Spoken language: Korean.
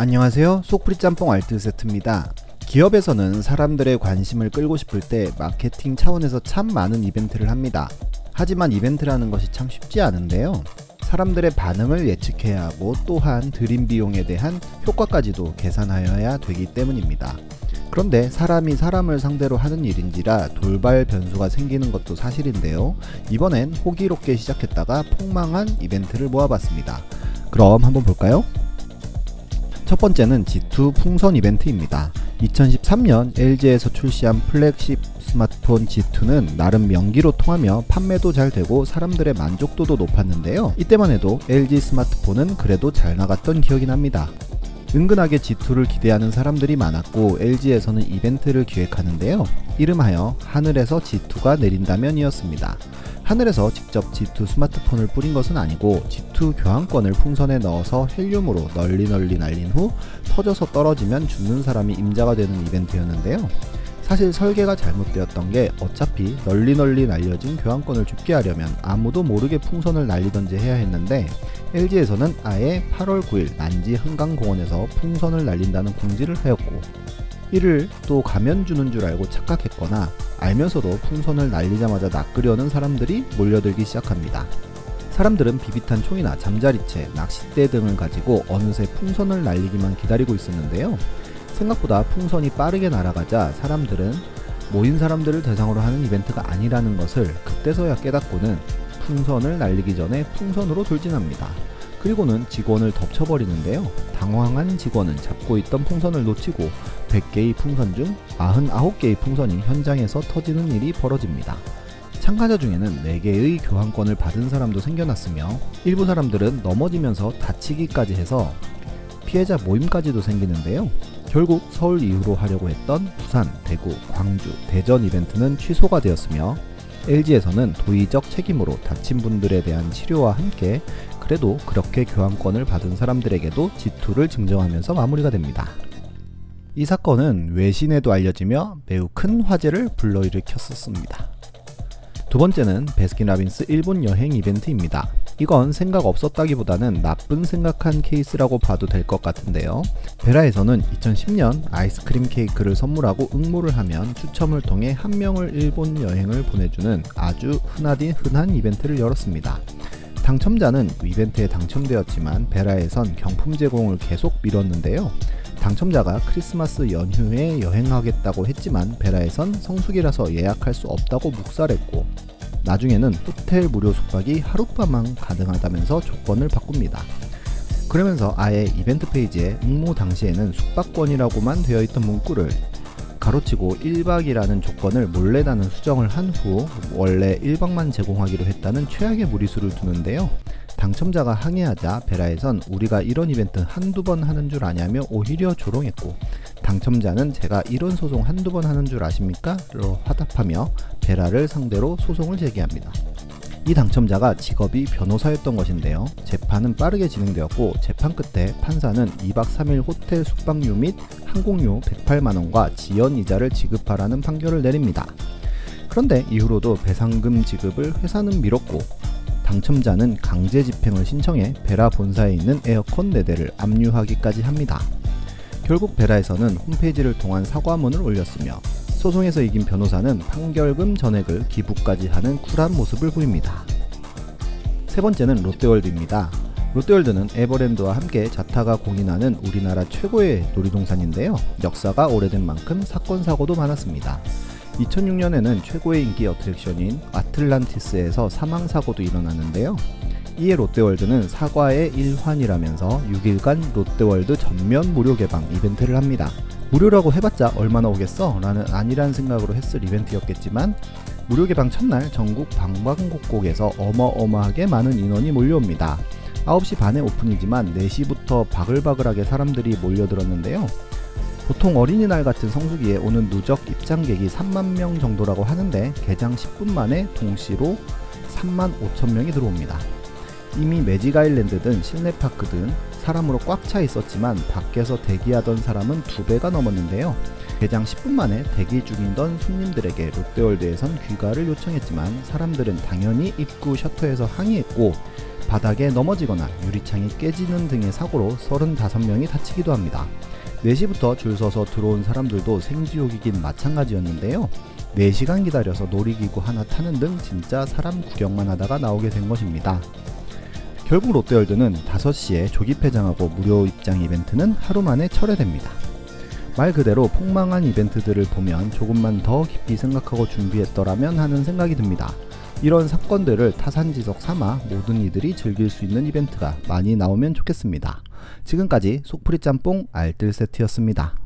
안녕하세요, 속풀이 짬뽕 알뜰 세트입니다. 기업에서는 사람들의 관심을 끌고 싶을 때 마케팅 차원에서 참 많은 이벤트를 합니다. 하지만 이벤트라는 것이 참 쉽지 않은데요, 사람들의 반응을 예측해야 하고 또한 들인 비용에 대한 효과까지도 계산하여야 되기 때문입니다. 그런데 사람이 사람을 상대로 하는 일인지라 돌발 변수가 생기는 것도 사실인데요, 이번엔 호기롭게 시작했다가 폭망한 이벤트를 모아봤습니다. 그럼 한번 볼까요? 첫 번째는 G2 풍선 이벤트입니다. 2013년 LG에서 출시한 플래그십 스마트폰 G2는 나름 명기로 통하며 판매도 잘 되고 사람들의 만족도도 높았는데요, 이때만 해도 LG 스마트폰은 그래도 잘 나갔던 기억이 납니다. 은근하게 G2를 기대하는 사람들이 많았고 LG에서는 이벤트를 기획하는데요, 이름하여 하늘에서 G2가 내린다면 이었습니다. 하늘에서 직접 G2 스마트폰을 뿌린 것은 아니고 G2 교환권을 풍선에 넣어서 헬륨으로 널리 날린 후 터져서 떨어지면 죽는 사람이 임자가 되는 이벤트였는데요, 사실 설계가 잘못되었던 게 어차피 널리 날려진 교환권을 죽게 하려면 아무도 모르게 풍선을 날리던지 해야 했는데 LG에서는 아예 8월 9일 난지 한강공원에서 풍선을 날린다는 공지를 하였고, 이를 또 가면 주는 줄 알고 착각했거나 알면서도 풍선을 날리자마자 낚으려는 사람들이 몰려들기 시작합니다. 사람들은 비비탄 총이나 잠자리채, 낚싯대 등을 가지고 어느새 풍선을 날리기만 기다리고 있었는데요, 생각보다 풍선이 빠르게 날아가자 사람들은 모인 사람들을 대상으로 하는 이벤트가 아니라는 것을 그때서야 깨닫고는 풍선을 날리기 전에 풍선으로 돌진합니다. 그리고는 직원을 덮쳐버리는데요, 당황한 직원은 잡고 있던 풍선을 놓치고 100개의 풍선 중 99개의 풍선이 현장에서 터지는 일이 벌어집니다. 참가자 중에는 4개의 교환권을 받은 사람도 생겨났으며 일부 사람들은 넘어지면서 다치기까지 해서 피해자 모임까지도 생기는데요, 결국 서울 이후로 하려고 했던 부산, 대구, 광주, 대전 이벤트는 취소가 되었으며 LG에서는 도의적 책임으로 다친 분들에 대한 치료와 함께 그래도 그렇게 교환권을 받은 사람들에게도 G2를 증정하면서 마무리가 됩니다. 이 사건은 외신에도 알려지며 매우 큰 화제를 불러일으켰었습니다. 두 번째는 베스킨라빈스 일본 여행 이벤트입니다. 이건 생각 없었다기보다는 나쁜 생각한 케이스라고 봐도 될 것 같은데요, 베라에서는 2010년 아이스크림 케이크를 선물하고 응모를 하면 추첨을 통해 한 명을 일본 여행을 보내주는 아주 흔한 이벤트를 열었습니다. 당첨자는 이벤트에 당첨되었지만 베라에선 경품 제공을 계속 미뤘는데요, 당첨자가 크리스마스 연휴에 여행하겠다고 했지만 베라에선 성수기라서 예약할 수 없다고 묵살했고, 나중에는 호텔 무료 숙박이 하룻밤만 가능하다면서 조건을 바꿉니다. 그러면서 아예 이벤트 페이지에 응모 당시에는 숙박권이라고만 되어있던 문구를 가로치고 1박이라는 조건을 몰래 다는 수정을 한 후 원래 1박만 제공하기로 했다는 최악의 무리수를 두는데요, 당첨자가 항의하자 베라에선 우리가 이런 이벤트 한두 번 하는 줄 아냐며 오히려 조롱했고, 당첨자는 제가 이런 소송 한두 번 하는 줄 아십니까? 로 화답하며 베라를 상대로 소송을 제기합니다. 이 당첨자가 직업이 변호사였던 것인데요, 재판은 빠르게 진행되었고 재판 끝에 판사는 2박 3일 호텔 숙박료 및 항공료 108만원과 지연이자를 지급하라는 판결을 내립니다. 그런데 이후로도 배상금 지급을 회사는 미뤘고 당첨자는 강제 집행을 신청해 베라 본사에 있는 에어컨 4대를 압류하기까지 합니다. 결국 베라에서는 홈페이지를 통한 사과문을 올렸으며 소송에서 이긴 변호사는 판결금 전액을 기부까지 하는 쿨한 모습을 보입니다. 세 번째는 롯데월드입니다. 롯데월드는 에버랜드와 함께 자타가 공인하는 우리나라 최고의 놀이동산인데요, 역사가 오래된 만큼 사건 사고도 많았습니다. 2006년에는 최고의 인기 어트랙션인 아틀란티스에서 사망사고도 일어났는데요, 이에 롯데월드는 사과의 일환이라면서 6일간 롯데월드 전면 무료 개방 이벤트를 합니다. 무료라고 해봤자 얼마나 오겠어? 라는 아니란 생각으로 했을 이벤트였겠지만 무료 개방 첫날 전국 방방곡곡에서 어마어마하게 많은 인원이 몰려옵니다. 9시 반에 오픈이지만 4시부터 바글바글하게 사람들이 몰려들었는데요, 보통 어린이날 같은 성수기에 오는 누적 입장객이 3만 명 정도라고 하는데 개장 10분 만에 동시로 3만 5천 명이 들어옵니다. 이미 매직 아일랜드든 실내파크든 사람으로 꽉 차 있었지만 밖에서 대기하던 사람은 2배가 넘었는데요, 개장 10분 만에 대기 중이던 손님들에게 롯데월드에선 귀가를 요청했지만 사람들은 당연히 입구 셔터에서 항의했고 바닥에 넘어지거나 유리창이 깨지는 등의 사고로 35명이 다치기도 합니다. 4시부터 줄 서서 들어온 사람들도 생지옥이긴 마찬가지였는데요. 4시간 기다려서 놀이기구 하나 타는 등 진짜 사람 구경만 하다가 나오게 된 것입니다. 결국 롯데월드는 5시에 조기 폐장하고 무료 입장 이벤트는 하루 만에 철회됩니다. 말 그대로 폭망한 이벤트들을 보면 조금만 더 깊이 생각하고 준비했더라면 하는 생각이 듭니다. 이런 사건들을 타산지석 삼아 모든 이들이 즐길 수 있는 이벤트가 많이 나오면 좋겠습니다. 지금까지 속풀이 짬뽕 알뜰 세트였습니다.